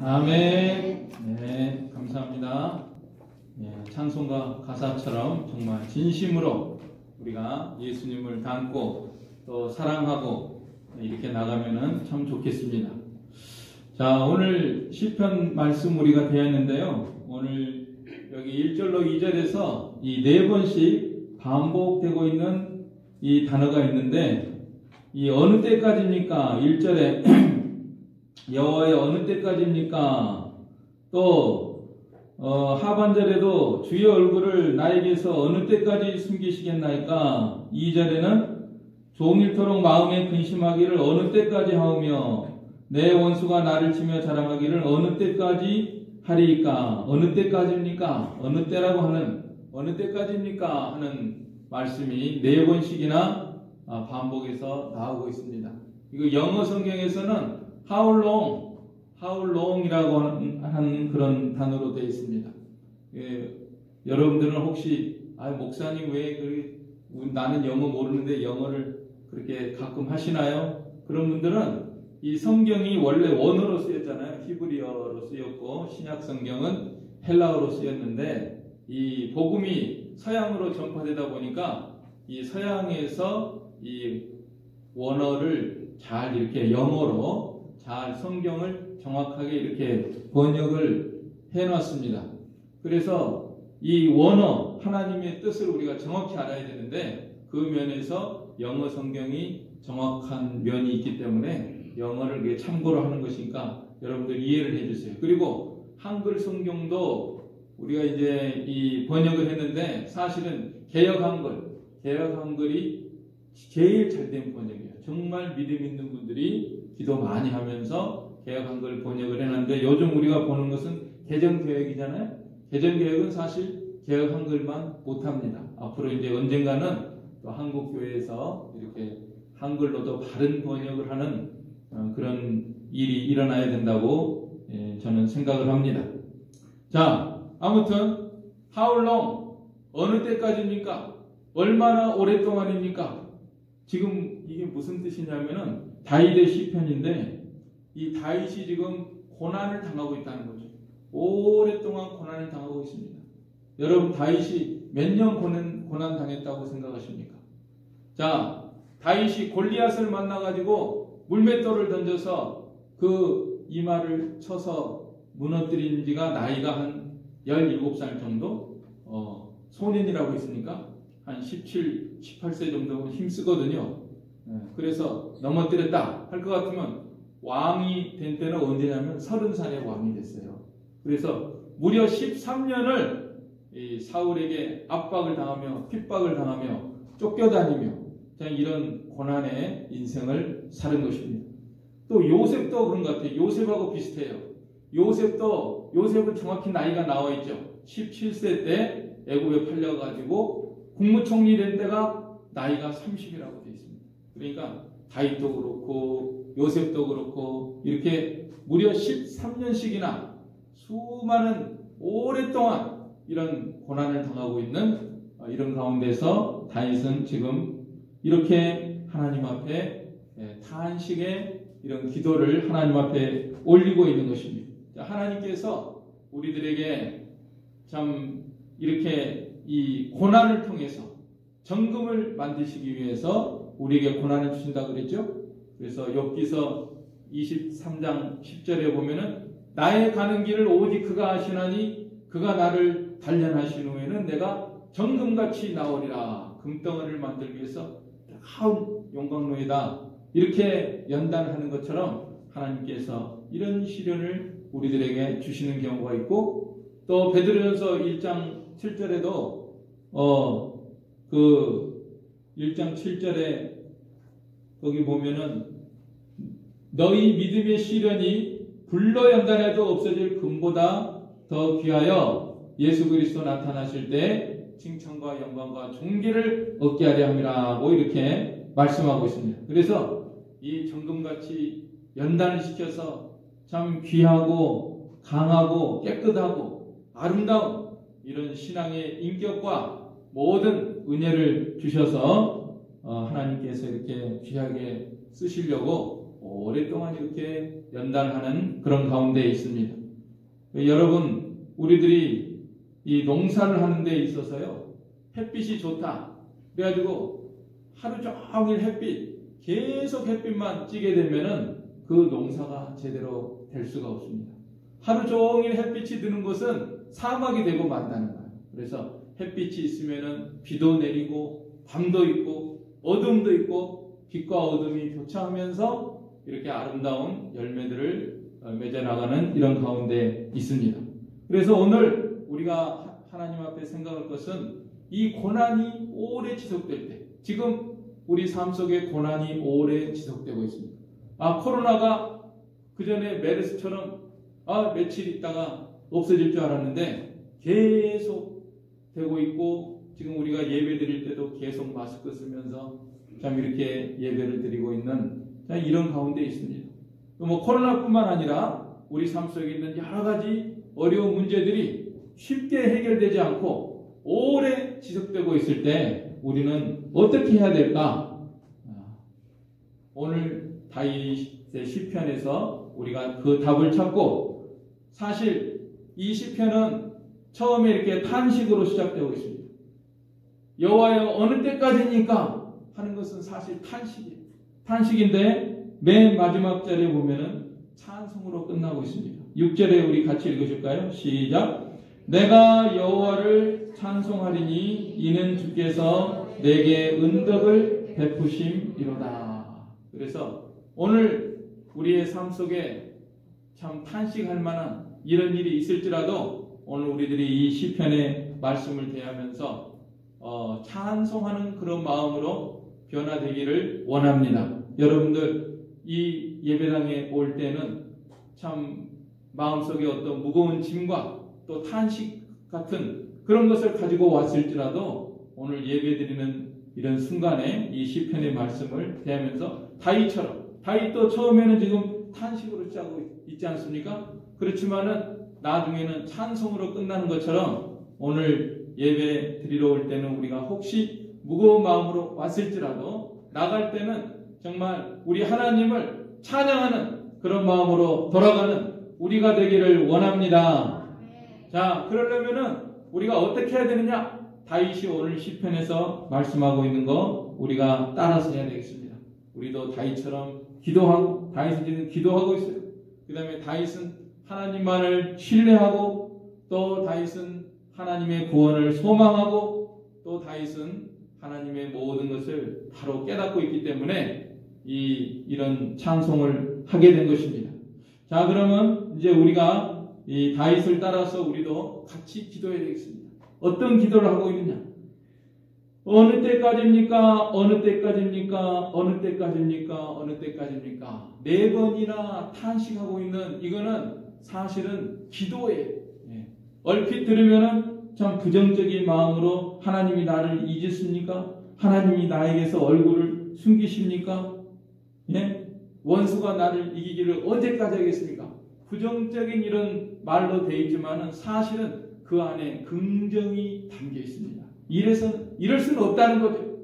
아멘. 네, 감사합니다. 찬송가 가사처럼 정말 진심으로 우리가 예수님을 닮고 또 사랑하고 이렇게 나가면은 참 좋겠습니다. 자, 오늘 시편 말씀 우리가 되었는데요. 오늘 여기 1절로 2절에서 이 4번씩 반복되고 있는 이 단어가 있는데, 이 어느 때까지입니까? 1절에 여호와의 어느 때까지입니까? 또 하반절에도 주의 얼굴을 나에게서 어느 때까지 숨기시겠나이까? 2절에는 종일토록 마음에 근심하기를 어느 때까지 하오며 내 원수가 나를 치며 자랑하기를 어느 때까지 하리이까? 어느 때까지입니까? 어느 때라고 하는 어느 때까지입니까? 하는 말씀이 4번씩이나 반복해서 나오고 있습니다. 이거 영어 성경에서는 How long이라고 하는 그런 단어로 되어 있습니다. 여러분들은 혹시 목사님 왜 나는 영어 모르는데 영어를 그렇게 가끔 하시나요? 그런 분들은 이 성경이 원래 원어로 쓰였잖아요. 히브리어로 쓰였고 신약 성경은 헬라어로 쓰였는데 이 복음이 서양으로 전파되다 보니까 이 서양에서 이 원어를 잘 이렇게 영어로 잘 성경을 정확하게 이렇게 번역을 해놨습니다. 그래서 이 원어 하나님의 뜻을 우리가 정확히 알아야 되는데 그 면에서 영어 성경이 정확한 면이 있기 때문에 영어를 참고로 하는 것이니까 여러분들 이해를 해주세요. 그리고 한글 성경도 우리가 이제 이 번역을 했는데 사실은 개역 한글이 제일 잘된 번역이에요. 정말 믿음 있는 분들이 기도 많이 하면서 개역 한글 번역을 해놨는데 요즘 우리가 보는 것은 개정개혁이잖아요. 개정개혁은 사실 개역 한글만 못합니다. 앞으로 이제 언젠가는 또 한국교회에서 이렇게 한글로도 바른 번역을 하는 그런 일이 일어나야 된다고 저는 생각을 합니다. 자, 아무튼 How long? 어느 때까지입니까? 얼마나 오랫동안입니까? 지금 이게 무슨 뜻이냐면은 다윗의 시편인데 이 다윗이 지금 고난을 당하고 있다는 거죠. 오랫동안 고난을 당하고 있습니다. 여러분 다윗이 몇 년 고난 당했다고 생각하십니까? 자, 다윗이 골리앗을 만나가지고 물맷돌을 던져서 그 이마를 쳐서 무너뜨린 지가 나이가 한 17살 정도 소년이라고 했으니까 한 17, 18세 정도면 힘쓰거든요. 그래서 넘어뜨렸다 할 것 같으면 왕이 된 때는 언제냐면 30살에 왕이 됐어요. 그래서 무려 13년을 이 사울에게 압박을 당하며 핍박을 당하며 쫓겨다니며 이런 고난의 인생을 사는 것입니다. 또 요셉도 그런 것 같아요. 요셉하고 비슷해요. 요셉은 정확히 나이가 나와 있죠. 17세 때 애굽에 팔려가지고 국무총리 된 때가 나이가 30이라고 되어 있습니다. 그러니까 다윗도 그렇고 요셉도 그렇고 이렇게 무려 13년씩이나 수많은 오랫동안 이런 고난을 당하고 있는 이런 가운데서 다윗은 지금 이렇게 하나님 앞에 탄식의 이런 기도를 하나님 앞에 올리고 있는 것입니다. 하나님께서 우리들에게 참 이렇게 이 고난을 통해서 정금을 만드시기 위해서 우리에게 고난을 주신다 그랬죠. 그래서 욥기서 23장 10절에 보면은 나의 가는 길을 오직 그가 아시나니 그가 나를 단련하신 후에는 내가 정금같이 나오리라. 금덩어리를 만들기 위해서 뜨거운 용광로에다 이렇게 연단하는 것처럼 하나님께서 이런 시련을 우리들에게 주시는 경우가 있고 또 베드로전서 1장 7절에도 그 1장 7절에 거기 보면은 너희 믿음의 시련이 불로 연단해도 없어질 금보다 더 귀하여 예수 그리스도 나타나실 때 칭찬과 영광과 존귀를 얻게 하려 함이라고 이렇게 말씀하고 있습니다. 그래서 이 정금같이 연단을 시켜서 참 귀하고 강하고 깨끗하고 아름다운 이런 신앙의 인격과 모든 은혜를 주셔서 하나님께서 이렇게 귀하게 쓰시려고 오랫동안 이렇게 연단하는 그런 가운데 있습니다. 여러분, 우리들이 이 농사를 하는 데 있어서요, 햇빛이 좋다. 그래가지고 하루 종일 햇빛, 계속 햇빛만 찌게 되면은 그 농사가 제대로 될 수가 없습니다. 하루 종일 햇빛이 드는 곳은 사막이 되고 만다는 거예요. 그래서 햇빛이 있으면은 비도 내리고 밤도 있고 어둠도 있고 빛과 어둠이 교차하면서 이렇게 아름다운 열매들을 맺어나가는 이런 가운데 있습니다. 그래서 오늘 우리가 하나님 앞에 생각할 것은 이 고난이 오래 지속될 때, 지금 우리 삶 속에 고난이 오래 지속되고 있습니다. 코로나가 그 전에 메르스처럼 며칠 있다가 없어질 줄 알았는데 계속 되고 있고, 지금 우리가 예배 드릴 때도 계속 마스크 쓰면서 참 이렇게 예배를 드리고 있는 이런 가운데 있습니다. 또 코로나뿐만 아니라 우리 삶 속에 있는 여러 가지 어려운 문제들이 쉽게 해결되지 않고 오래 지속되고 있을 때 우리는 어떻게 해야 될까? 오늘 다윗의 시편에서 우리가 그 답을 찾고, 사실 이 시편은 처음에 이렇게 탄식으로 시작되고 있습니다. 여호와여 어느 때까지입니까? 하는 것은 사실 탄식이에요. 탄식인데 맨 마지막 절에 보면은 찬송으로 끝나고 있습니다. 6절에 우리 같이 읽으실까요? 시작. 내가 여호와를 찬송하리니 이는 주께서 내게 은덕을 베푸심이로다. 그래서 오늘 우리의 삶 속에 참 탄식할 만한 이런 일이 있을지라도 오늘 우리들이 이 시편의 말씀을 대하면서 찬송하는 그런 마음으로 변화되기를 원합니다. 여러분들 이 예배당에 올 때는 참 마음속에 어떤 무거운 짐과 또 탄식 같은 그런 것을 가지고 왔을지라도 오늘 예배드리는 이런 순간에 이 시편의 말씀을 대하면서 다윗도 처음에는 지금 탄식으로 시작하고 있지 않습니까? 그렇지만은 나중에는 찬송으로 끝나는 것처럼 오늘 예배 드리러 올 때는 우리가 혹시 무거운 마음으로 왔을지라도 나갈 때는 정말 우리 하나님을 찬양하는 그런 마음으로 돌아가는 우리가 되기를 원합니다. 자, 그러려면은 우리가 어떻게 해야 되느냐? 다윗이 오늘 시편에서 말씀하고 있는 거 우리가 따라서 해야 되겠습니다. 우리도 다윗처럼 기도하고, 다윗은 지금 기도하고 있어요. 그 다음에 다윗은 하나님만을 신뢰하고, 또 다윗은 하나님의 구원을 소망하고, 또 다윗은 하나님의 모든 것을 바로 깨닫고 있기 때문에 이런 찬송을 하게 된 것입니다. 자, 그러면 이제 우리가 이 다윗을 따라서 우리도 같이 기도해야 되겠습니다. 어떤 기도를 하고 있느냐? 어느 때까지입니까? 어느 때까지입니까? 어느 때까지입니까? 어느 때까지입니까? 4번이나 탄식하고 있는 이거는 사실은 기도예요. 얼핏 들으면은 참 부정적인 마음으로 하나님이 나를 잊으십니까? 하나님이 나에게서 얼굴을 숨기십니까? 원수가 나를 이기기를 언제까지 하겠습니까? 부정적인 이런 말로 되어 있지만은 사실은 그 안에 긍정이 담겨 있습니다. 이럴 수는 없다는 거죠.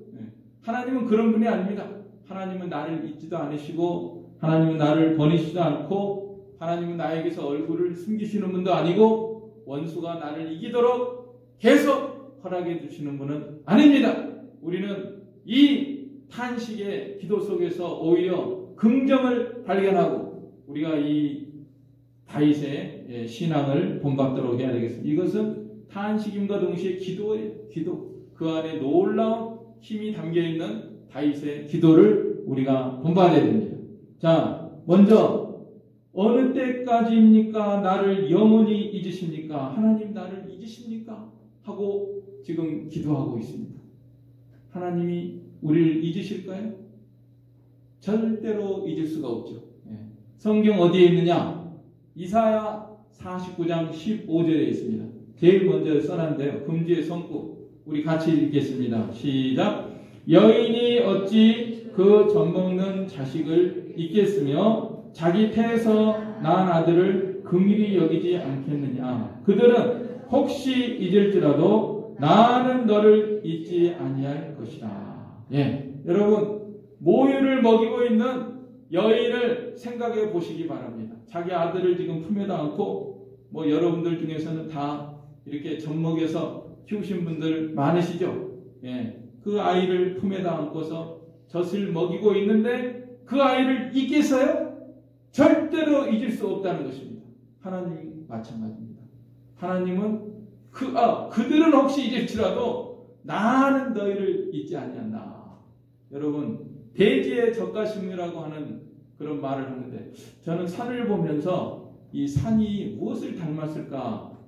하나님은 그런 분이 아닙니다. 하나님은 나를 잊지도 않으시고, 하나님은 나를 버리시지도 않고, 하나님은 나에게서 얼굴을 숨기시는 분도 아니고, 원수가 나를 이기도록 계속 허락해 주시는 분은 아닙니다. 우리는 이 탄식의 기도 속에서 오히려 긍정을 발견하고 우리가 이 다윗의 신앙을 본받도록 해야 되겠습니다. 이것은 탄식임과 동시에 기도예요. 기도. 그 안에 놀라운 힘이 담겨있는 다윗의 기도를 우리가 본받아야 됩니다. 자, 먼저 어느 때까지입니까? 나를 영원히 잊으십니까? 하나님 나를 잊으십니까? 하고 지금 기도하고 있습니다. 하나님이 우리를 잊으실까요? 절대로 잊을 수가 없죠. 성경 어디에 있느냐? 이사야 49장 15절에 있습니다. 제일 먼저 써놨는데요. 금지의 성구. 우리 같이 읽겠습니다. 시작. 여인이 어찌 그 젖먹는 자식을 잊겠으며 자기 태에서 낳은 아들을 긍휼히 여기지 않겠느냐. 그들은 혹시 잊을지라도 나는 너를 잊지 아니할 것이다. 여러분, 모유를 먹이고 있는 여인을 생각해 보시기 바랍니다. 자기 아들을 지금 품에다 안고 뭐 여러분들 중에서는 다 이렇게 젖먹여서 키우신 분들 많으시죠? 예, 그 아이를 품에다 안고서 젖을 먹이고 있는데 그 아이를 잊겠어요? 절대로 잊을 수 없다는 것입니다. 하나님 마찬가지입니다. 하나님은 그들은 혹시 잊을지라도 나는 너희를 잊지 아니한다. 여러분, 대지의 젖가슴이라고 하는 그런 말을 하는데 저는 산을 보면서 이 산이 무엇을 닮았을까?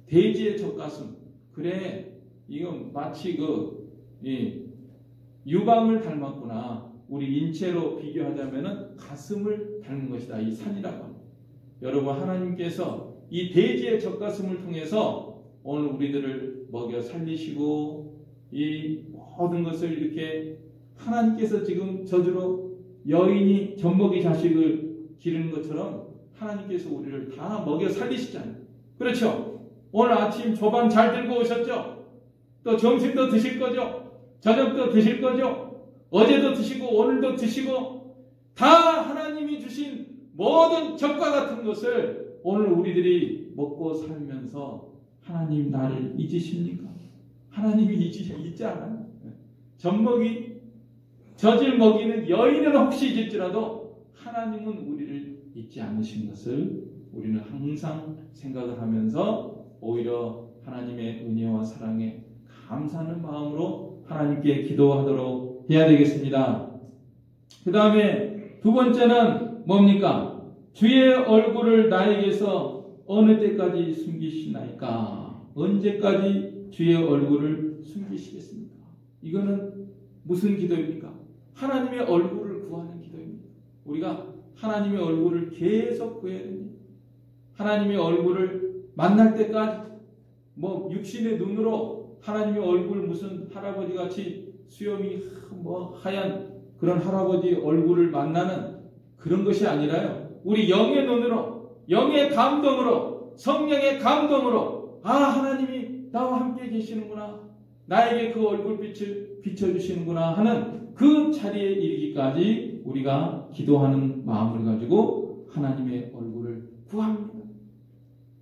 대지의 젖가슴. 그래, 이건 마치 유방을 닮았구나. 우리 인체로 비교하자면은 가슴을 닮은 것이다. 이 산이라고 합니다. 여러분, 하나님께서 이 대지의 젖가슴을 통해서 오늘 우리들을 먹여 살리시고 이 모든 것을 이렇게 하나님께서 지금 저주로 여인이 젖먹이 자식을 기르는 것처럼 하나님께서 우리를 다 먹여 살리시잖아요. 그렇죠? 오늘 아침 조반 잘 들고 오셨죠? 또 점심도 드실 거죠? 저녁도 드실 거죠? 어제도 드시고 오늘도 드시고 다 하나님이 주신 모든 젖과 같은 것을 오늘 우리들이 먹고 살면서 하나님 나를 잊으십니까? 하나님이 잊지 않아요. 젖을 먹이는 여인은 혹시 잊을지라도 하나님은 우리를 잊지 않으신 것을 우리는 항상 생각을 하면서 오히려 하나님의 은혜와 사랑에 감사하는 마음으로 하나님께 기도하도록 해야 되겠습니다. 그 다음에 두 번째는 뭡니까? 주의 얼굴을 나에게서 어느 때까지 숨기시나이까? 언제까지 주의 얼굴을 숨기시겠습니까? 이거는 무슨 기도입니까? 하나님의 얼굴을 구하는 기도입니다. 우리가 하나님의 얼굴을 계속 구해야 됩니다. 하나님의 얼굴을 만날 때까지 육신의 눈으로 하나님의 얼굴 무슨 할아버지 같이 수염이 하얀 그런 할아버지 얼굴을 만나는 그런 것이 아니라요. 우리 영의 눈으로, 영의 감동으로, 성령의 감동으로 하나님이 나와 함께 계시는구나. 나에게 그 얼굴빛을 비춰주시는구나 하는 그 자리에 이르기까지 우리가 기도하는 마음을 가지고 하나님의 얼굴을 구합니다.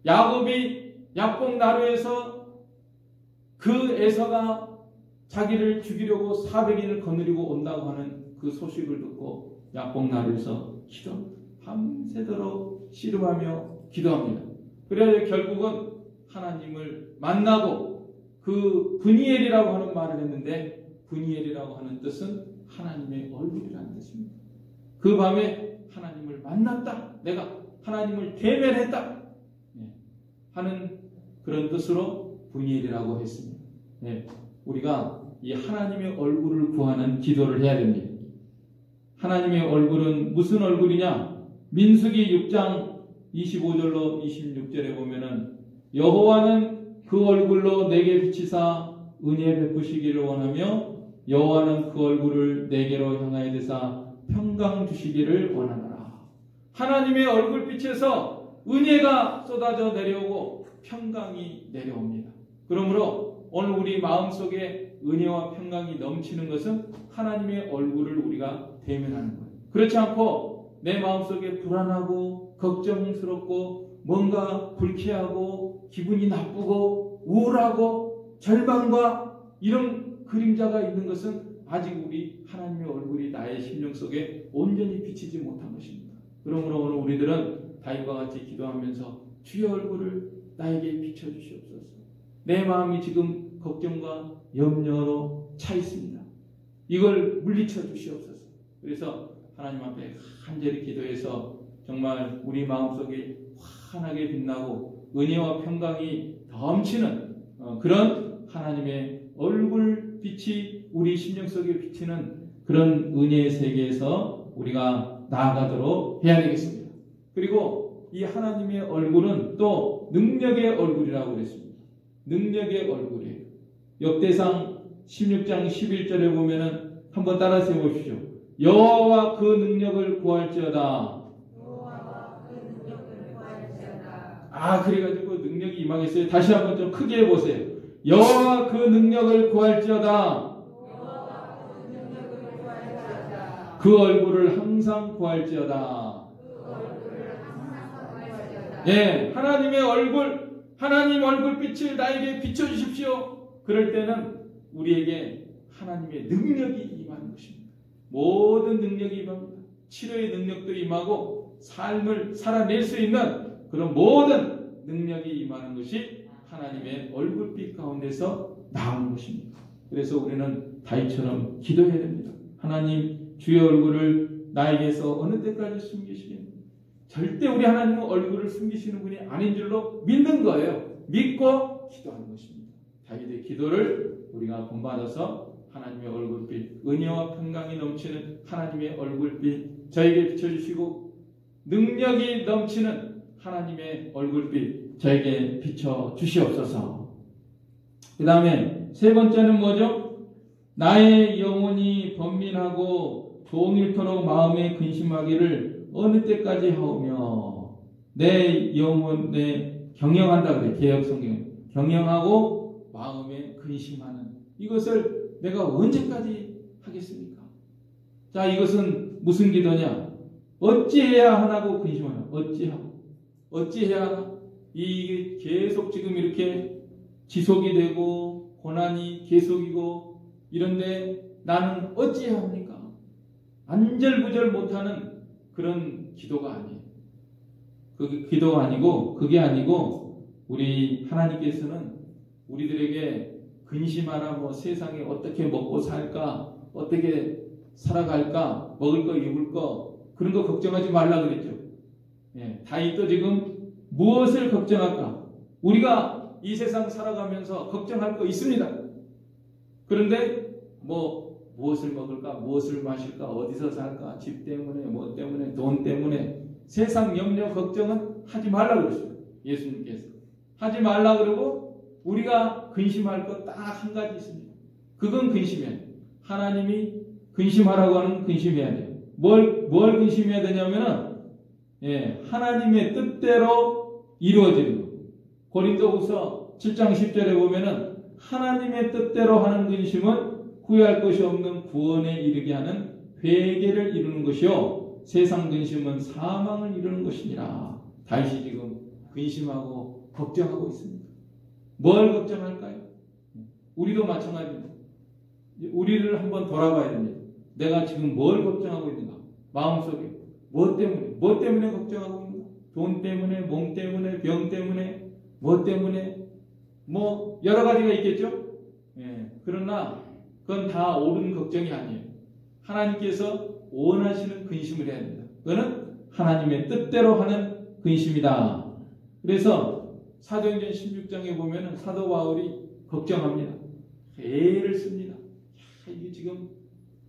야곱이 약복 나루에서 그 에서가 자기를 죽이려고 400인을 거느리고 온다고 하는 그 소식을 듣고 약복 나루에서 밤새도록 씨름하며 기도합니다. 그래야 결국은 하나님을 만나고 그 브니엘이라고 하는 말을 했는데 브니엘이라고 하는 뜻은 하나님의 얼굴이라는 뜻입니다. 그 밤에 하나님을 만났다. 내가 하나님을 대면했다. 하는 그런 뜻으로 브니엘이라고 했습니다. 우리가 이 하나님의 얼굴을 구하는 기도를 해야 됩니다. 하나님의 얼굴은 무슨 얼굴이냐? 민수기 6장 25절로 26절에 보면은 여호와는 그 얼굴로 내게 비치사 은혜 베푸시기를 원하며 여호와는 그 얼굴을 내게로 향하여 대사 평강 주시기를 원하노라. 하나님의 얼굴빛에서 은혜가 쏟아져 내려오고 평강이 내려옵니다. 그러므로 오늘 우리 마음속에 은혜와 평강이 넘치는 것은 하나님의 얼굴을 우리가 대면하는 거예요. 그렇지 않고 내 마음속에 불안하고 걱정스럽고 뭔가 불쾌하고 기분이 나쁘고 우울하고 절망과 이런 그림자가 있는 것은 아직 우리 하나님의 얼굴이 나의 심령 속에 온전히 비치지 못한 것입니다. 그러므로 오늘 우리들은 다윗과 같이 기도하면서 주의 얼굴을 나에게 비춰주시옵소서. 내 마음이 지금 걱정과 염려로 차 있습니다. 이걸 물리쳐 주시옵소서. 그래서 하나님 앞에 간절히 기도해서 정말 우리 마음속에 환하게 빛나고 은혜와 평강이 넘치는 그런 하나님의 얼굴 빛이 우리 심령 속에 비치는 그런 은혜의 세계에서 우리가 나아가도록 해야 되겠습니다. 그리고 이 하나님의 얼굴은 또 능력의 얼굴이라고 그랬습니다. 능력의 얼굴이에요. 역대상 16장 11절에 보면은 한번 따라서 해보십시오. 여호와와 그 능력을 구할지어다. 그래가지고 능력이 임하겠어요. 다시 한번 좀 크게 해보세요. 여호와 그 능력을 구할지어다. 그 그 얼굴을 항상 구할지어다. 예, 하나님의 얼굴, 하나님 얼굴빛을 나에게 비춰주십시오. 그럴 때는 우리에게 하나님의 능력이 임하는 것입니다. 모든 능력이 임합니다. 치료의 능력도 임하고 삶을 살아낼 수 있는 그런 모든 능력이 임하는 것이 하나님의 얼굴빛 가운데서 나오는 것입니다. 그래서 우리는 다윗처럼 기도해야 됩니다. 하나님, 주의 얼굴을 나에게서 어느 때까지 숨기시겠느냐. 절대 우리 하나님은 얼굴을 숨기시는 분이 아닌 줄로 믿는 거예요. 믿고 기도하는 것입니다. 다윗의 기도를 우리가 본받아서 하나님의 얼굴빛, 은혜와 평강이 넘치는 하나님의 얼굴빛 저에게 비춰주시고, 능력이 넘치는 하나님의 얼굴빛 저에게 비춰주시옵소서. 그 다음에 세 번째는 뭐죠? 나의 영혼이 번민하고 종일토록 마음에 근심하기를 어느 때까지 하오며. 내 영혼에 경영한다 그래. 개혁성경 경영하고 마음에 근심하는 이것을 내가 언제까지 하겠습니까? 자, 이것은 무슨 기도냐? 어찌해야 하나고 근심하나? 어찌해야 하나? 이게 계속 지금 이렇게 지속이 되고 고난이 계속이고 이런데 나는 어찌해야 합니까? 안절부절 못하는 그런 기도가 아니에요. 그 기도가 아니고, 그게 아니고, 우리 하나님께서는 우리들에게 근심하라, 뭐 세상에 어떻게 먹고 살까, 어떻게 살아갈까, 먹을 거 입을 거 그런 거 걱정하지 말라 그랬죠. 예, 다윗도 지금 무엇을 걱정할까? 우리가 이 세상 살아가면서 걱정할 거 있습니다. 그런데 무엇을 먹을까, 무엇을 마실까, 어디서 살까, 집 때문에, 뭐 때문에, 돈 때문에 세상 염려 걱정은 하지 말라 그러셨어요. 예수님께서 하지 말라 그러고 우리가 근심할 것 딱 한 가지 있습니다. 그건 근심이에요. 하나님이 근심하라고 하는 근심해야 돼요. 뭘 근심해야 되냐면은, 예, 하나님의 뜻대로 이루어지는 거. 고린도후서 7장 10절에 보면은 하나님의 뜻대로 하는 근심은 후회할 것이 없는 구원에 이르게 하는 회개를 이루는 것이요, 세상 근심은 사망을 이루는 것이니라. 다윗이 지금 근심하고 걱정하고 있습니다. 뭘 걱정할까요? 우리도 마찬가지입니다. 우리를 한번 돌아봐야 됩니다. 내가 지금 뭘 걱정하고 있는가? 마음속에 뭐 때문에 걱정하고 있는가? 돈 때문에, 몸 때문에, 병 때문에, 뭐 때문에, 뭐 여러 가지가 있겠죠. 예, 그러나 그건 다 옳은 걱정이 아니에요. 하나님께서 원하시는 근심을 해야 됩니다. 그거는 하나님의 뜻대로 하는 근심이다. 그래서 사도행전 16장에 보면은 사도 바울이 걱정합니다. 애를 씁니다. 이게 지금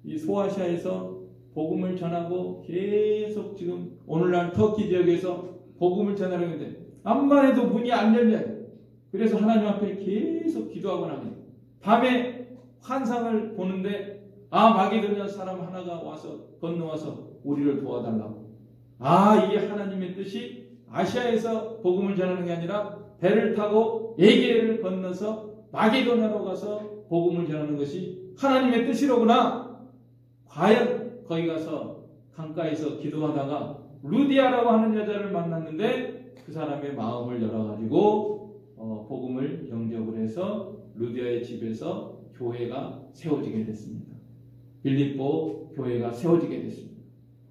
이 소아시아에서 복음을 전하고 계속 지금 오늘날 터키 지역에서 복음을 전하려는데 암만 해도 문이 안 열려요. 그래서 하나님 앞에 계속 기도하고 나면 밤에 환상을 보는데, 마게도냐 사람 하나가 와서 건너와서 우리를 도와달라고. 이게 하나님의 뜻이 아시아에서 복음을 전하는 게 아니라 배를 타고 에게를 건너서 마게도냐로 가서 복음을 전하는 것이 하나님의 뜻이로구나. 과연 거기 가서 강가에서 기도하다가 루디아라고 하는 여자를 만났는데 그 사람의 마음을 열어가지고 복음을 영접을 해서 루디아의 집에서 교회가 세워지게 됐습니다. 빌립보 교회가 세워지게 됐습니다.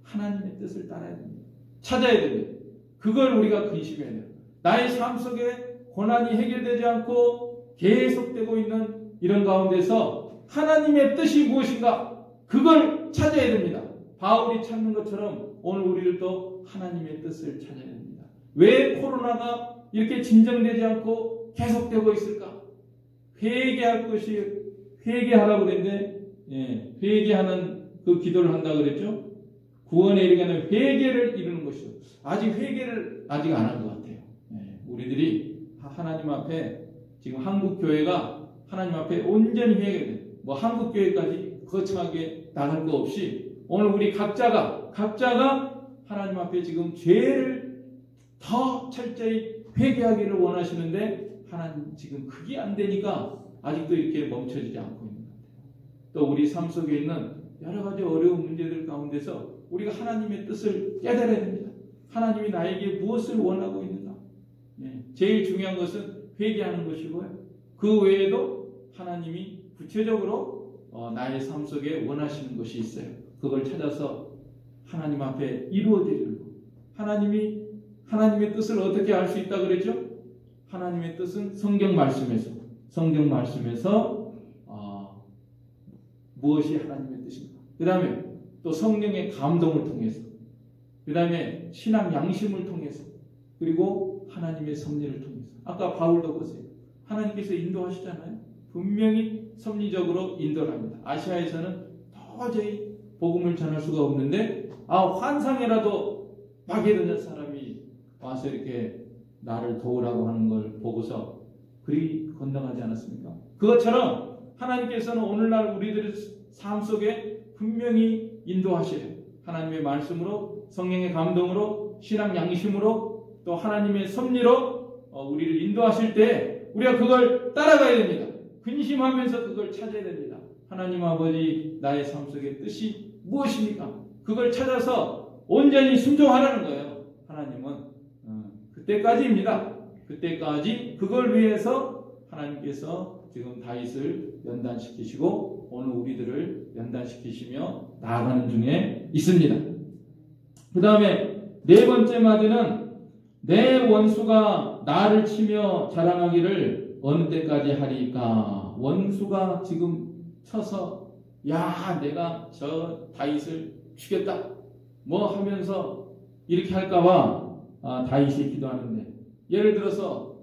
하나님의 뜻을 따라야 됩니다. 찾아야 됩니다. 그걸 우리가 근심해야 돼요. 나의 삶 속에 고난이 해결되지 않고 계속되고 있는 이런 가운데서 하나님의 뜻이 무엇인가? 그걸 찾아야 됩니다. 바울이 찾는 것처럼 오늘 우리들도 하나님의 뜻을 찾아야 됩니다. 왜 코로나가 이렇게 진정되지 않고 계속되고 있을까? 회개하라고 그랬는데, 예, 회개하는 그 기도를 한다 그랬죠? 구원에 이르게 하는 회개를 이루는 것이죠. 아직 회개를 아직 안 한 것 같아요. 예, 우리들이 하나님 앞에 지금 한국 교회가 하나님 앞에 온전히 회개돼요. 한국 교회까지 거창하게 나갈 거 없이 오늘 우리 각자가 하나님 앞에 지금 죄를 더 철저히 회개하기를 원하시는데 하나님 지금 그게 안 되니까 아직도 이렇게 멈춰지지 않고 있는 것 같아요. 또 우리 삶 속에 있는 여러 가지 어려운 문제들 가운데서 우리가 하나님의 뜻을 깨달아야 됩니다. 하나님이 나에게 무엇을 원하고 있는가? 제일 중요한 것은 회개하는 것이고요. 그 외에도 하나님이 구체적으로 나의 삶 속에 원하시는 것이 있어요. 그걸 찾아서 하나님 앞에 이루어드리는 것. 하나님의 뜻을 어떻게 알 수 있다 그랬죠? 하나님의 뜻은 성경 말씀에서 무엇이 하나님의 뜻인가? 그 다음에 또 성령의 감동을 통해서, 그 다음에 신앙 양심을 통해서, 그리고 하나님의 섭리를 통해서. 아까 바울도 보세요. 하나님께서 인도하시잖아요. 분명히 섭리적으로 인도를 합니다. 아시아에서는 도저히 복음을 전할 수가 없는데 환상이라도 마게도냐 사람이 와서 이렇게 나를 도우라고 하는 걸 보고서 그리 건너가지 않았습니까? 그것처럼 하나님께서는 오늘날 우리들의 삶 속에 분명히 인도하셔요. 하나님의 말씀으로, 성령의 감동으로, 신앙 양심으로, 또 하나님의 섭리로 우리를 인도하실 때 우리가 그걸 따라가야 됩니다. 근심하면서 그걸 찾아야 됩니다. 하나님 아버지, 나의 삶 속의 뜻이 무엇입니까? 그걸 찾아서 온전히 순종하라는 거예요. 하나님은 그때까지입니다. 그때까지 그걸 위해서 하나님께서 지금 다윗을 연단시키시고 오늘 우리들을 연단시키시며 나아가는 중에 있습니다. 그 다음에 네 번째 마디는 내 원수가 나를 치며 자랑하기를 어느 때까지 하리까? 원수가 지금 쳐서 내가 저 다윗을 죽였다 뭐 하면서 이렇게 할까봐 다윗이 기도하는데, 예를 들어서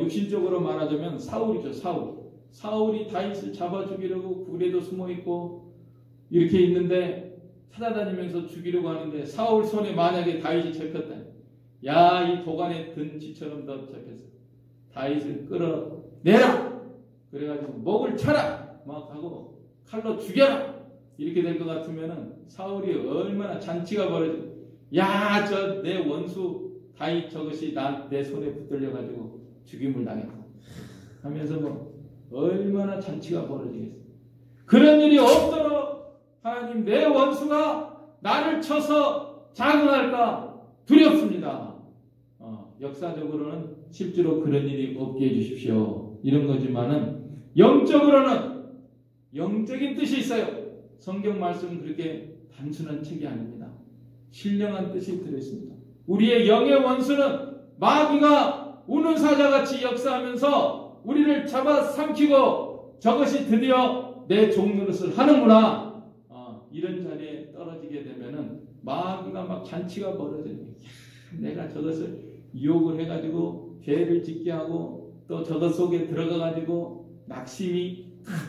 육신적으로 말하자면 사울이죠. 사울이 다윗을 잡아 죽이려고 굴에도 숨어 있고 이렇게 있는데 찾아다니면서 죽이려고 하는데 사울 손에 만약에 다윗이 잡혔다. 이 도간에 든 쥐처럼 너 잡혔어. 다윗을 끌어내라. 그래가지고 목을 쳐라. 막 하고 칼로 죽여라. 이렇게 될 것 같으면은 사울이 얼마나 잔치가 벌어지고, 저 내 원수 다윗 저것이 내 손에 붙들려가지고 죽임을 당했다 하면서 얼마나 잔치가 벌어지겠어. 그런 일이 없도록 하나님, 내 원수가 나를 쳐서 자극할까 두렵습니다. 역사적으로는 실제로 그런 일이 없게 해주십시오. 이런 거지만은 영적으로는 영적인 뜻이 있어요. 성경 말씀은 그렇게 단순한 책이 아닙니다. 신령한 뜻이 들어있습니다. 우리의 영의 원수는 마귀가 우는 사자같이 역사하면서 우리를 잡아삼키고 저것이 드디어 내 종노릇을 하는구나. 이런 자리에 떨어지게 되면은 마귀가 막 잔치가 벌어져요. 내가 저것을 유혹을 해가지고 죄를 짓게 하고 또 저것 속에 들어가가지고 낙심이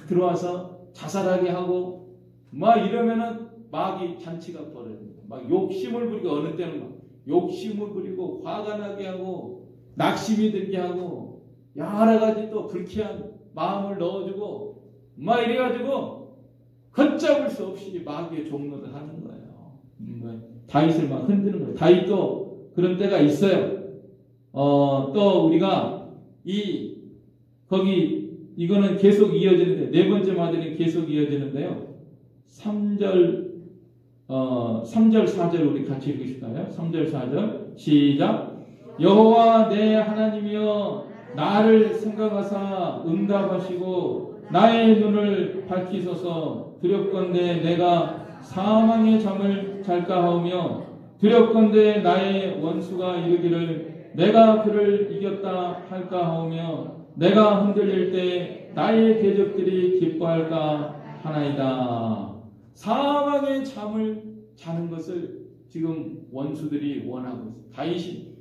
들어와서 자살하게 하고 이러면은 마귀 잔치가 벌어집니다. 막 욕심을 부리고, 어느 때는 막 욕심을 부리고 화가 나게 하고 낙심이 들게 하고 여러 가지 또 불쾌한 마음을 넣어주고 이래가지고 걷잡을 수 없이 마귀의 종노를 하는 거예요. 다윗을 막 흔드는 거예요. 다윗도 그런 때가 있어요. 또 우리가 이거는 계속 이어지는데, 네 번째 마디는 계속 이어지는데요. 3절 4절 우리 같이 읽으실까요? 3절 4절 시작. 여호와 내 하나님이여 나를 생각하사 응답하시고 나의 눈을 밝히소서. 두렵건대 내가 사망의 잠을 잘까 하오며 두렵건대 나의 원수가 이르기를 내가 그를 이겼다 할까 하오며 내가 흔들릴 때 나의 대적들이 기뻐할까 하나이다. 사망의 잠을 자는 것을 지금 원수들이 원하고 있어요. 다윗이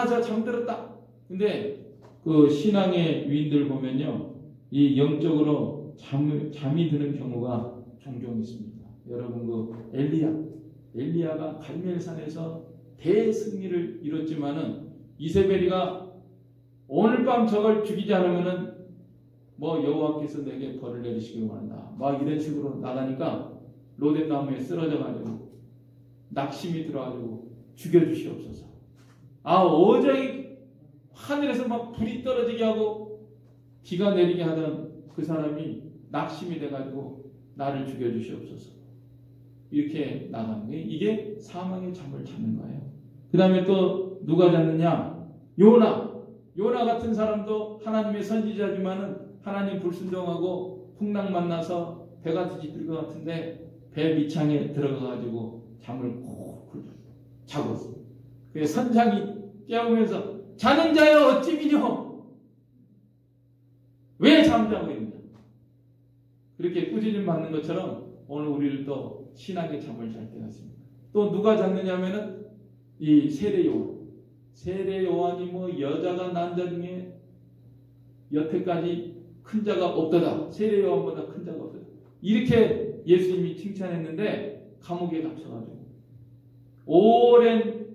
저 잠들었다. 근데 그 신앙의 위인들 보면요, 이 영적으로 잠이 드는 경우가 종종 있습니다. 여러분 그 엘리야가 갈멜산에서 대승리를 이뤘지만은 이세벨이가 오늘 밤 저걸 죽이지 않으면은 여호와께서 내게 벌을 내리시길 원한다. 이런 식으로 나가니까 로뎀나무에 쓰러져가지고 낙심이 들어가지고 죽여주시옵소서. 어제 하늘에서 막 불이 떨어지게 하고 비가 내리게 하던 그 사람이 낙심이 돼가지고 나를 죽여주시옵소서. 이렇게 나가는 거예요. 이게 사망의 잠을 자는 거예요. 그 다음에 또 누가 잤느냐? 요나 같은 사람도 하나님의 선지자지만은 하나님 불순종하고 풍랑 만나서 배가 뒤집힐 것 같은데 배 밑창에 들어가가지고 잠을 콕 자고 있어요. 그 선장이 깨우면서 자는 자여 어찌 미뇨? 왜 잠자고 있느냐? 그렇게 꾸짖음 받는 것처럼 오늘 우리를 또 신앙의 잠을 잘 때가 있습니다. 또 누가 잤느냐면은 이 세례 요한이 뭐 여자가 난 자 중에 여태까지 큰 자가 없더라. 세례 요한보다 큰 자가 없더라. 이렇게 예수님이 칭찬했는데 감옥에 갇혀가지고 오랜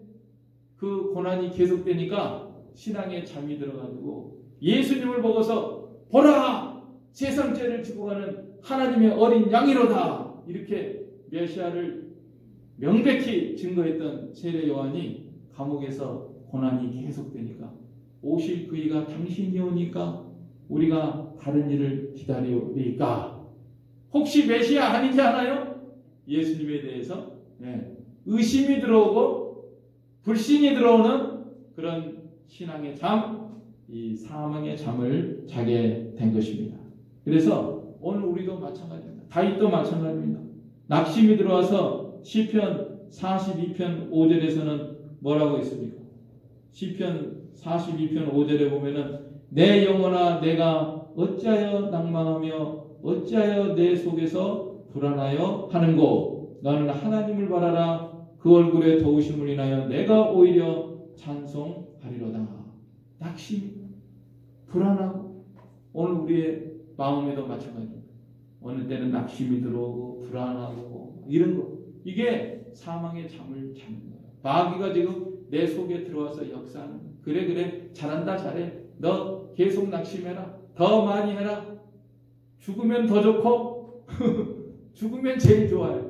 그 고난이 계속되니까 신앙에 잠이 들어가지고 예수님을 보고서 보라! 세상 죄를 지고 가는 하나님의 어린 양이로다. 이렇게 메시아를 명백히 증거했던 세례 요한이 감옥에서 고난이 계속되니까 오실 그이가 당신이 오니까 우리가 다른 일을 기다리오리까? 혹시 메시아 아니지 않아요? 예수님에 대해서 의심이 들어오고 불신이 들어오는 그런 신앙의 잠, 이 사망의 잠을 자게 된 것입니다. 그래서 오늘 우리도 마찬가지입니다. 다윗도 마찬가지입니다. 낙심이 들어와서 시편 42편 5절에서는 뭐라고 했습니까? 시편 42편 5절에 보면은 내 영혼아 내가 어찌하여 낭망하며 어찌하여 내 속에서 불안하여 하는고 너는 하나님을 바라라 그 얼굴에 더우심을 인하여 내가 오히려 찬송하리로다. 낙심, 불안하고 오늘 우리의 마음에도 마찬가지입니다. 어느 때는 낙심이 들어오고 불안하고 이런 거 이게 사망의 잠을 자는 거예요. 마귀가 지금 내 속에 들어와서 역사하는 거예요. 그래 잘한다 잘해 너 계속 낙심해라 더 많이 해라 죽으면 더 좋고 죽으면 제일 좋아요.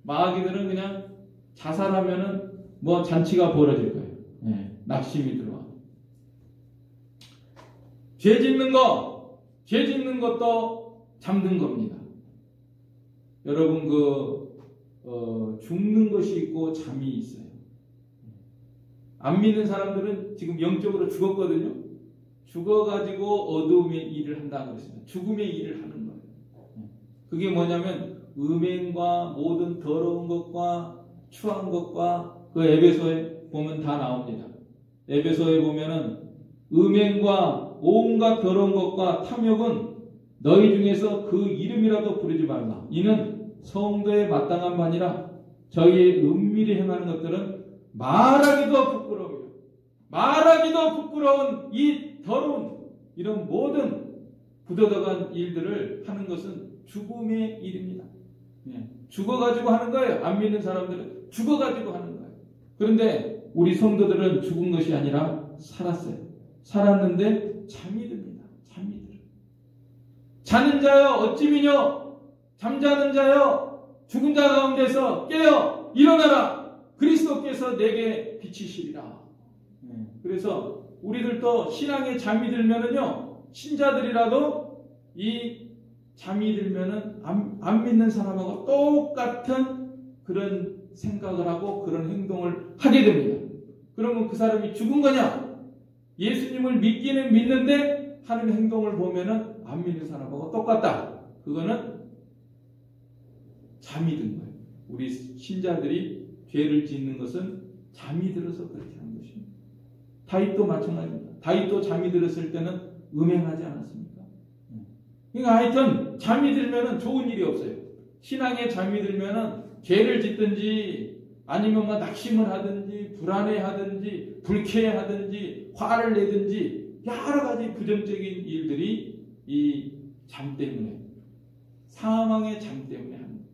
마귀들은 그냥 자살하면은 뭐 잔치가 벌어질 거예요. 낙심이 들어와. 죄 짓는 것도 잠든 겁니다. 여러분 죽는 것이 있고 잠이 있어요. 안 믿는 사람들은 지금 영적으로 죽었거든요. 죽어가지고 어두움의 일을 한다고 했습니다. 죽음의 일을 하는 거예요. 그게 뭐냐면 음행과 모든 더러운 것과 추한 것과 그 에베소에 보면 다 나옵니다. 에베소에 보면은 음행과 온갖 더러운 것과 탐욕은 너희 중에서 그 이름이라도 부르지 말라. 이는 성도에 마땅한 바니라. 저희의 은밀히 행하는 것들은 말하기도 부끄러운 이 더러운 이런 모든 부도덕한 일들을 하는 것은 죽음의 일입니다. 죽어가지고 하는 거예요. 안 믿는 사람들은 죽어가지고 하는 거예요. 그런데 우리 성도들은 죽은 것이 아니라 살았어요. 살았는데 잠이 듭니다. 잠이 들어요. 자는 자여 어찌 미뇨? 잠자는 자여 죽은 자 가운데서 깨어 일어나라. 그리스도께서 내게 비치시리라. 그래서 우리들도 신앙에 잠이 들면은요, 신자들이라도 이 잠이 들면은 안 믿는 사람하고 똑같은 그런 생각을 하고 그런 행동을 하게 됩니다. 그러면 그 사람이 죽은 거냐? 예수님을 믿기는 믿는데 하는 행동을 보면은 안 믿는 사람하고 똑같다. 그거는 잠이 든 거예요. 우리 신자들이 죄를 짓는 것은 잠이 들어서 그렇게 하는 것입니다. 다윗도 마찬가지입니다. 다윗도 잠이 들었을 때는 음행하지 않았습니까? 그러니까 하여튼 잠이 들면은 좋은 일이 없어요. 신앙에 잠이 들면은 죄를 짓든지 아니면 뭐 낙심을 하든지 불안해하든지 불쾌하든지 화를 내든지 여러 가지 부정적인 일들이 이 잠 때문에 사망의 잠 때문에 합니다.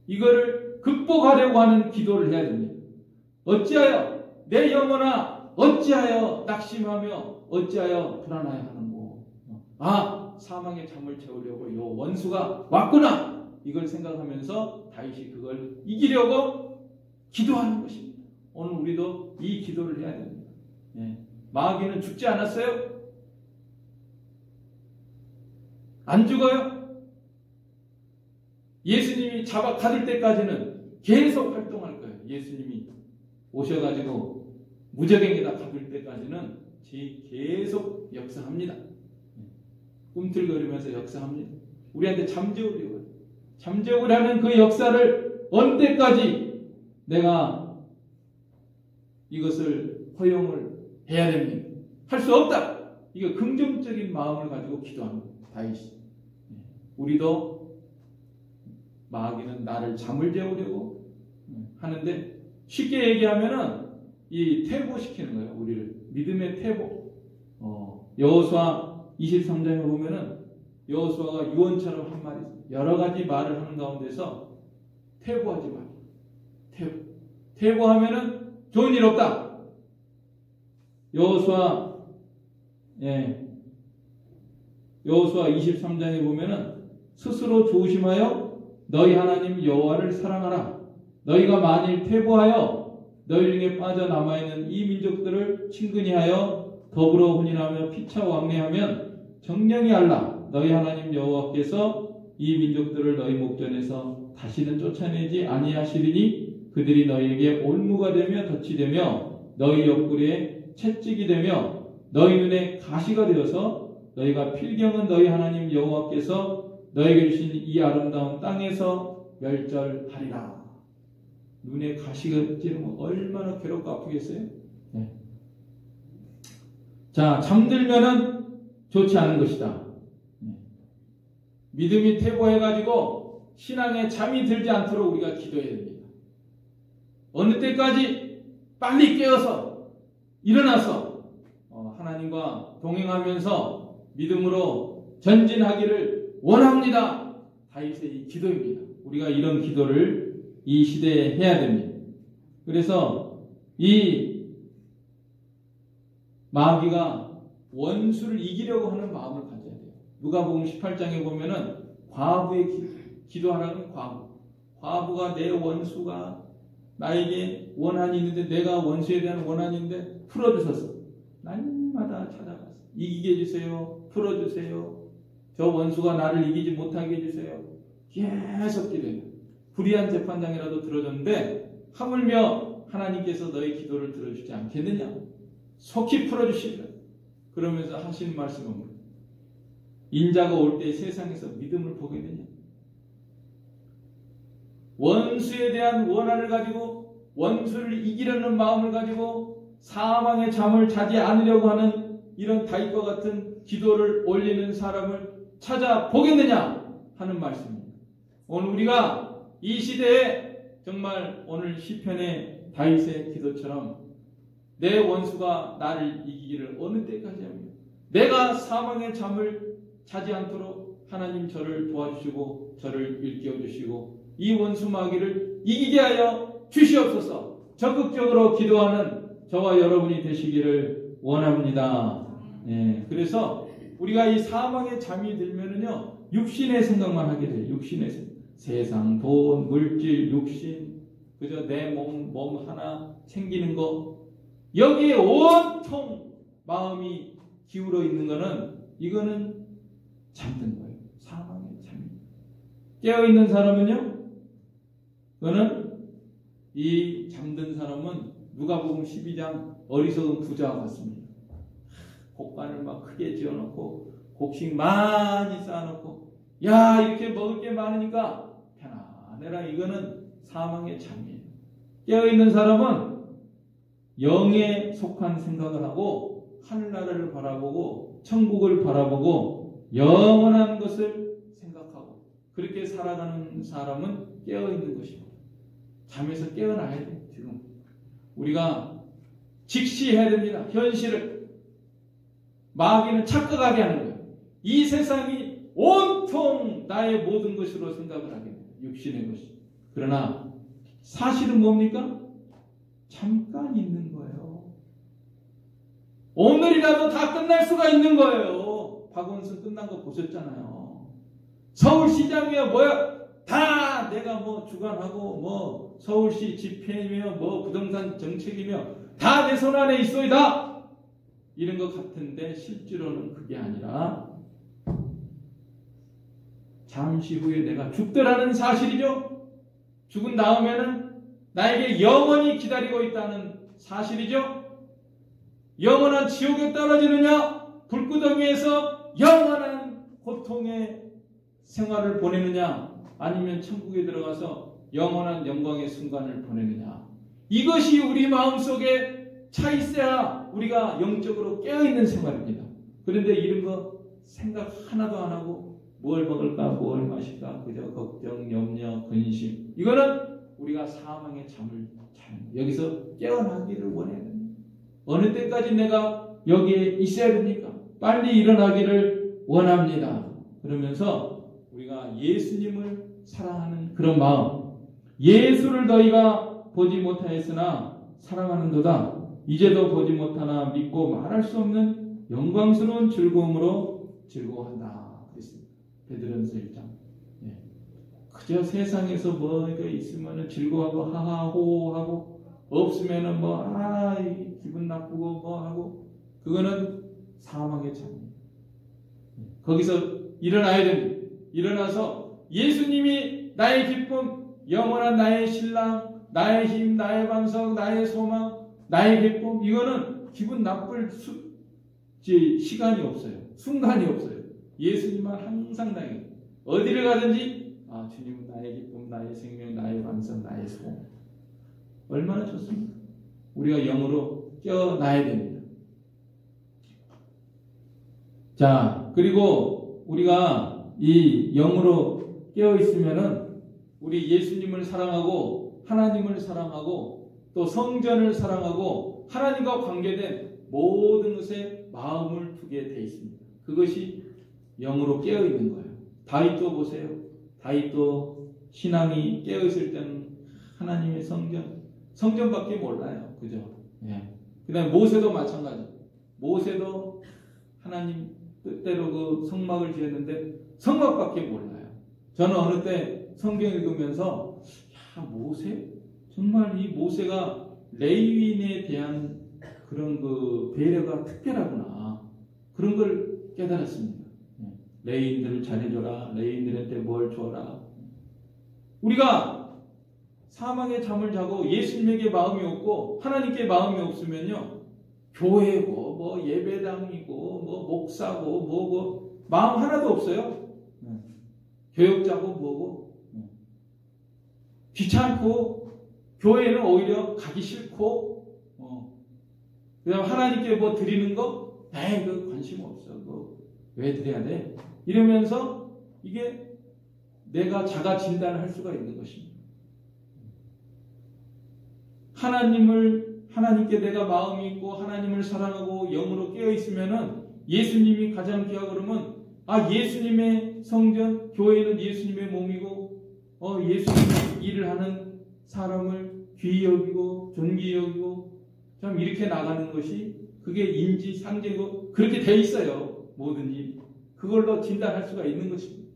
이거를 극복하려고 하는 기도를 해야 됩니다. 어찌하여 내 영혼아 어찌하여 낙심하며 어찌하여 불안하여 하는고. 사망의 잠을 채우려고 요 원수가 왔구나. 이걸 생각하면서 다윗이 그걸 이기려고 기도하는 것입니다. 오늘 우리도 이 기도를 해야 됩니다. 마귀는 죽지 않았어요? 안 죽어요? 예수님이 잡아 가둘 때까지는 계속 활동할 거예요. 예수님이 오셔가지고 무적행에다 가둘 때까지는 계속 역사합니다. 꿈틀거리면서 역사합니다. 우리한테 잠재우려고 해요. 잠재우려는 그 역사를 언제까지 내가 이것을 허용을 해야 됩니다. 할 수 없다. 이거 긍정적인 마음을 가지고 기도합니다. 다윗이. 우리도 마귀는 나를 잠을 재우려고 하는데 쉽게 얘기하면은 이 퇴보시키는 거예요. 우리를 믿음의 퇴보. 여호수아 23장에 보면은 여호수아가 유언처럼 한 말이 있어요. 여러 가지 말을 하는 가운데서 퇴보하지 말고 퇴보하면은 좋은 일 없다. 여호수아 23장에 보면은 스스로 조심하여 너희 하나님 여호와를 사랑하라. 너희가 만일 퇴보하여 너희 중에 빠져남아있는 이 민족들을 친근히 하여 더불어 혼인하며 피차 왕래하면 정령이 알라. 너희 하나님 여호와께서 이 민족들을 너희 목전에서 다시는 쫓아내지 아니하시리니 그들이 너희에게 올무가 되며 덫이 되며 너희 옆구리에 채찍이 되며 너희 눈에 가시가 되어서 너희가 필경은 너희 하나님 여호와께서 너희에게 주신 이 아름다운 땅에서 멸절하리라. 눈에 가시가 찌르면 얼마나 괴롭고 아프겠어요? 네. 자, 잠들면은 좋지 않은 것이다. 믿음이 퇴보해가지고 신앙에 잠이 들지 않도록 우리가 기도해야 됩니다. 어느 때까지 빨리 깨어서 일어나서 하나님과 동행하면서 믿음으로 전진하기를 원합니다. 다윗의 이 기도입니다. 우리가 이런 기도를 이 시대에 해야 됩니다. 그래서 이 마귀가 원수를 이기려고 하는 마음을 가져야 돼요. 누가복음 18장에 보면은 과부의 기도하라는 과부가 내 원수가 나에게 원한이 있는데 내가 원수에 대한 원한이 있는데 풀어주소서. 날마다 찾아가서 이기게 해주세요. 풀어주세요. 저 원수가 나를 이기지 못하게 해주세요. 계속 기도해요. 불의한 재판장이라도 들어줬는데 하물며 하나님께서 너의 기도를 들어주지 않겠느냐. 속히 풀어주시리라. 그러면서 하시는 말씀은 인자가 올 때 세상에서 믿음을 보겠느냐. 원수에 대한 원한을 가지고 원수를 이기려는 마음을 가지고 사망의 잠을 자지 않으려고 하는 이런 다윗과 같은 기도를 올리는 사람을 찾아보겠느냐 하는 말씀입니다. 오늘 우리가 이 시대에 정말 오늘 시편의 다윗의 기도처럼 내 원수가 나를 이기기를 어느 때까지 합니까? 내가 사망의 잠을 자지 않도록 하나님 저를 도와주시고 저를 일깨워 주시고 이 원수 마귀를 이기게 하여 주시옵소서. 적극적으로 기도하는 저와 여러분이 되시기를 원합니다. 그래서 우리가 이 사망의 잠이 들면은요 육신의 생각만 하게 돼요. 육신의 생각. 세상, 돈, 물질, 육신, 그저 내 몸 하나 챙기는 거 여기에 온통 마음이 기울어 있는 거는 이거는 잠든 거예요. 사망의 잠입니다. 깨어있는 사람은요 그거는 이 잠든 사람은 누가복음 12장 어리석은 부자와 같습니다. 곡간을 막 크게 지어놓고 곡식 많이 쌓아놓고 야 이렇게 먹을 게 많으니까 편안해라. 이거는 사망의 잠이에요. 깨어있는 사람은 영에 속한 생각을 하고 하늘나라를 바라보고 천국을 바라보고 영원한 것을 생각하고 그렇게 살아가는 사람은 깨어있는 것입니다. 잠에서 깨어나야 돼요. 지금 우리가 직시해야 됩니다. 현실을. 마귀는 착각하게 하는 거예요. 이 세상이 온통 나의 모든 것으로 생각을 하게 돼요. 육신의 것이. 그러나 사실은 뭡니까? 잠깐 있는 거예요. 오늘이라도 다 끝날 수가 있는 거예요. 박원순 끝난 거 보셨잖아요. 서울시장이며 뭐야 다 내가 뭐 주관하고 뭐 서울시 집회이며 뭐 부동산 정책이며 다 내 손 안에 있어이다. 이런 것 같은데 실제로는 그게 아니라 잠시 후에 내가 죽더라는 사실이죠. 죽은 다음에는 나에게 영원히 기다리고 있다는 사실이죠. 영원한 지옥에 떨어지느냐, 불구덩이에서 영원한 고통의 생활을 보내느냐, 아니면 천국에 들어가서 영원한 영광의 순간을 보내느냐. 이것이 우리 마음속에 차 있어야 우리가 영적으로 깨어있는 생활입니다. 그런데 이런 거 생각 하나도 안 하고 뭘 먹을까, 뭘 마실까, 그저 걱정, 염려, 근심. 이거는 우리가 사망의 잠을 자는, 여기서 깨어나기를 원해야 됩니다. 어느 때까지 내가 여기에 있어야 됩니까? 빨리 일어나기를 원합니다. 그러면서 우리가 예수님을 사랑하는 그런 마음, 예수를 너희가 보지 못하였으나 사랑하는도다. 이제도 보지 못하나 믿고 말할 수 없는 영광스러운 즐거움으로 즐거워한다. 그랬습니다. 베드로전서 1장. 예. 그저 세상에서 뭐가 있으면 즐거워하고 하하호호하고 없으면은 기분 나쁘고 뭐 하고, 그거는 사망의 잠입니다. 거기서 일어나야 됩니다. 일어나서 예수님이 나의 기쁨, 영원한 나의 신랑, 나의 힘, 나의 반석, 나의 소망, 나의 기쁨, 이거는 기분 나쁠 시간이 없어요. 순간이 없어요. 예수님은 항상 나에게, 어디를 가든지 주님은 나의 기쁨, 나의 생명, 나의 반석, 나의 소망. 얼마나 좋습니까? 우리가 영으로 깨어나야 됩니다. 자, 그리고 우리가 이 영으로 깨어 있으면은 우리 예수님을 사랑하고 하나님을 사랑하고 또 성전을 사랑하고 하나님과 관계된 모든 것에 마음을 두게 돼 있습니다. 그것이 영으로 깨어 있는 거예요. 다윗도 보세요. 다윗도 신앙이 깨어 있을 때는 하나님의 성전밖에 몰라요. 그죠? 예. 그다음에 모세도 마찬가지. 모세도 하나님 뜻대로 그 성막을 지었는데 성막밖에 몰라요. 저는 어느 때 성경 읽으면서 모세? 정말 이 모세가 레위인에 대한 그런 그 배려가 특별하구나. 그런 걸 깨달았습니다. 레위인들을 잘해줘라. 레위인들한테 뭘 줘라. 우리가 사망의 잠을 자고 예수님에게 마음이 없고 하나님께 마음이 없으면요, 교회고 뭐 예배당이고 뭐 목사고 뭐고 마음 하나도 없어요. 교역자고 뭐고 귀찮고 교회는 오히려 가기 싫고 그다음 하나님께 뭐 드리는 거 그 관심 없어. 왜 드려야 돼? 이러면서 이게 내가 자가 진단을 할 수가 있는 것입니다. 하나님께 내가 마음이 있고 하나님을 사랑하고 영으로 깨어 있으면은 예수님이 가장 귀하고 그러면 예수님의 성전, 교회는 예수님의 몸이고 예수님의 일을 하는 사람을 귀히 여기고 존귀히 여기고 참 이렇게 나가는 것이 그게 인지 상제고 그렇게 돼 있어요. 모든 일이. 그걸로 진단할 수가 있는 것입니다.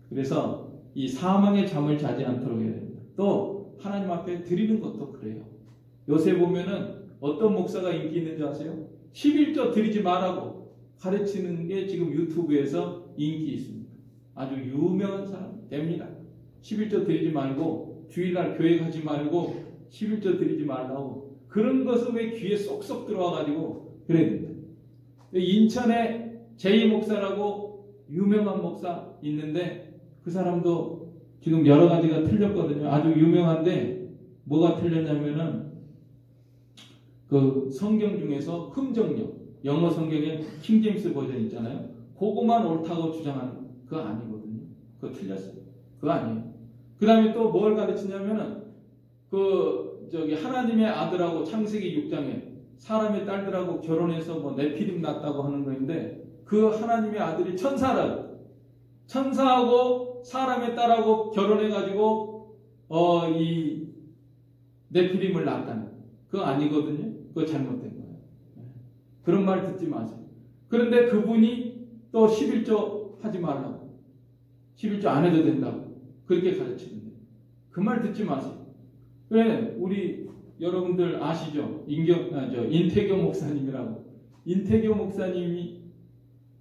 그래서 이 사망의 잠을 자지 않도록 해야 됩니다. 또 하나님 앞에 드리는 것도 그래요. 요새 보면은 어떤 목사가 인기 있는 줄 아세요? 11조 드리지 말라고 가르치는 게 지금 유튜브에서 인기 있습니다. 아주 유명한 사람 됩니다. 11조 드리지 말고 주일날 교회 가지 말고 11조 드리지 말라고. 그런 것은 왜 귀에 쏙쏙 들어와가지고 그래야 됩니다. 인천에 제이 목사라고 유명한 목사 있는데 그 사람도 지금 여러 가지가 틀렸거든요. 아주 유명한데 뭐가 틀렸냐면은 그 성경 중에서 흠정력, 영어 성경에 킹제임스 버전 있잖아요. 그거만 옳다고 주장하는 그거 아니거든요. 그거 틀렸어요. 그거 아니에요. 그 다음에 또 뭘 가르치냐면은 하나님의 아들하고 창세기 6장에 사람의 딸들하고 결혼해서 뭐 네피림 낳았다고 하는 거인데 그 하나님의 아들이 천사하고 사람의 딸하고 결혼해가지고 이 네피림을 낳았다는 그거 아니거든요. 그거 잘못된 거예요. 그런 말 듣지 마세요. 그런데 그분이 또 11조 하지 말라고 11조 안 해도 된다고 그렇게 가르치는데 그 말 듣지 마세요. 그래 우리 여러분들 아시죠? 인태교 목사님이라고. 인태교 목사님이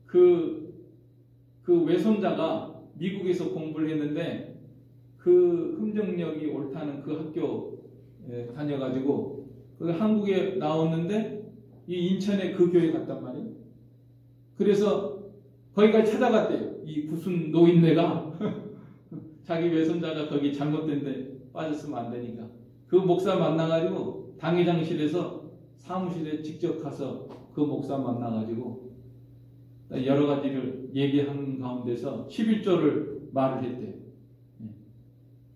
그 그 외손자가 미국에서 공부를 했는데 그 흥정역이 옳다는 그 학교에 다녀가지고 그 한국에 나왔는데 이 인천에 그 교회 갔단 말이에요. 그래서 거기까지 찾아갔대요. 이 무슨 노인네가 자기 외손자가 거기 잘못된 데 빠졌으면 안 되니까 그 목사 만나가지고 당회장실에서 사무실에 직접 가서 그 목사 만나가지고 여러 가지를 얘기하는 가운데서 11조를 말을 했대요.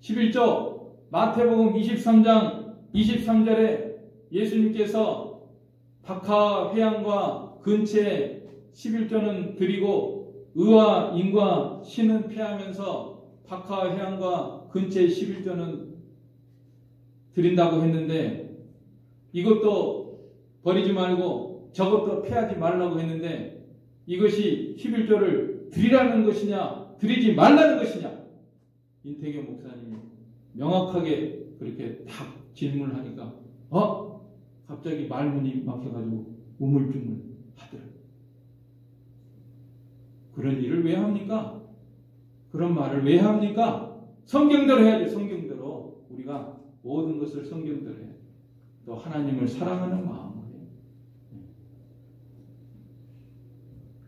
11조 마태복음 23장 23절에 예수님께서 박하 회양과 근처에 11조는 드리고 의와 인과 신은 패하면서 박하 회양과 근처에 11조는 드린다고 했는데 이것도 버리지 말고 저것도 패하지 말라고 했는데 이것이 11조를 드리라는 것이냐 드리지 말라는 것이냐 인태교 목사님이 명확하게 그렇게 딱 질문을 하니까 갑자기 말문이 막혀가지고 우물쭈물 하더라고요. 그런 일을 왜 합니까? 그런 말을 왜 합니까? 성경대로 해야지. 성경대로 우리가 모든 것을 성경대로 해야 돼. 또 하나님을 사랑하는 마음으로 해요.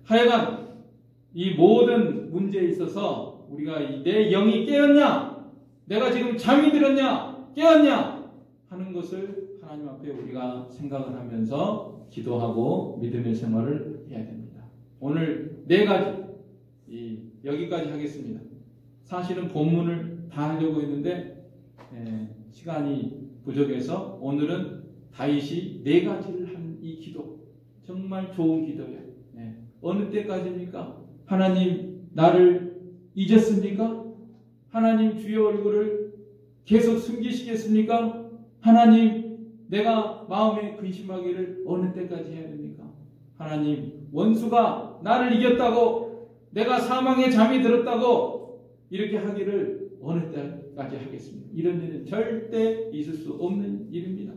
하여간 이 모든 문제에 있어서 우리가 내 영이 깨었냐? 내가 지금 잠이 들었냐? 깨었냐? 하는 것을 하나님 앞에 우리가 생각을 하면서 기도하고 믿음의 생활을 해야 됩니다. 오늘 4가지 여기까지 하겠습니다. 사실은 본문을 다 하려고 했는데 시간이 부족해서 오늘은 다윗이 4가지를 한 이 기도 정말 좋은 기도예요. 어느 때까지입니까? 하나님 나를 잊었습니까? 하나님 주의 얼굴을 계속 숨기시겠습니까? 하나님 내가 마음에 근심하기를 어느 때까지 해야 됩니까? 하나님 원수가 나를 이겼다고 내가 사망에 잠이 들었다고 이렇게 하기를 어느 때까지 하겠습니까? 이런 일은 절대 있을 수 없는 일입니다.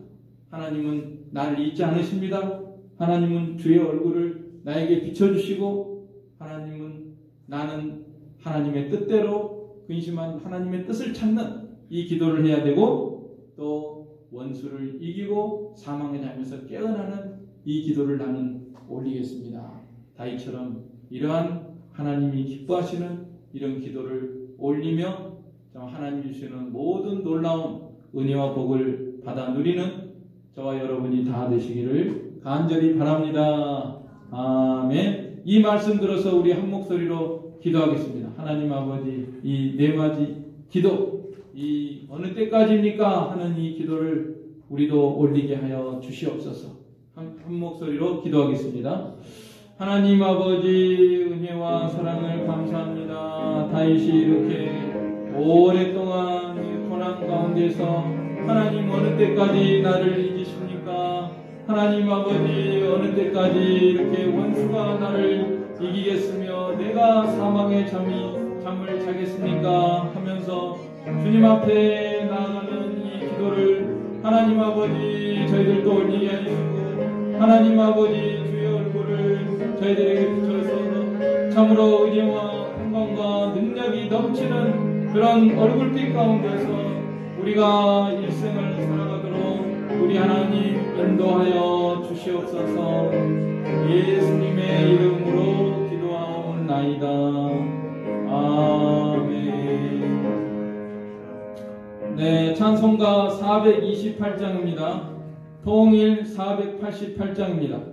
하나님은 나를 잊지 않으십니다. 하나님은 주의 얼굴을 나에게 비춰주시고 하나님은 나는 하나님의 뜻대로 근심한 하나님의 뜻을 찾는 이 기도를 해야 되고 또 원수를 이기고 사망에 잠에서 깨어나는 이 기도를 나는 올리겠습니다. 다윗처럼 이러한 하나님이 기뻐하시는 이런 기도를 올리며 하나님이 주시는 모든 놀라운 은혜와 복을 받아 누리는 저와 여러분이 다 되시기를 간절히 바랍니다. 아멘. 이 말씀 들어서 우리 한 목소리로 기도하겠습니다. 하나님 아버지 이 4가지 기도 이 어느 때까지입니까? 하는 이 기도를 우리도 올리게 하여 주시옵소서. 한 목소리로 기도하겠습니다. 하나님 아버지 은혜와 사랑을 감사합니다. 다윗이 이렇게 오랫동안 고난 가운데서 하나님 어느 때까지 나를 잊으십니까? 하나님 아버지 어느 때까지 이렇게 원수가 나를 이기겠으며 내가 사망의 잠을 자겠습니까? 하면서 주님 앞에 나아가는 이 기도를 하나님 아버지 저희들도 올리게 해주시고 하나님 아버지 주의 얼굴을 저희들에게 비춰서 참으로 의지와 평강과 능력이 넘치는 그런 얼굴빛 가운데서 우리가 일생을 살아가도록 우리 하나님 인도하여 주시옵소서. 예수님의 이름으로 기도하옵나이다. 아멘. 네, 찬송가 428장입니다. 통일 488장입니다.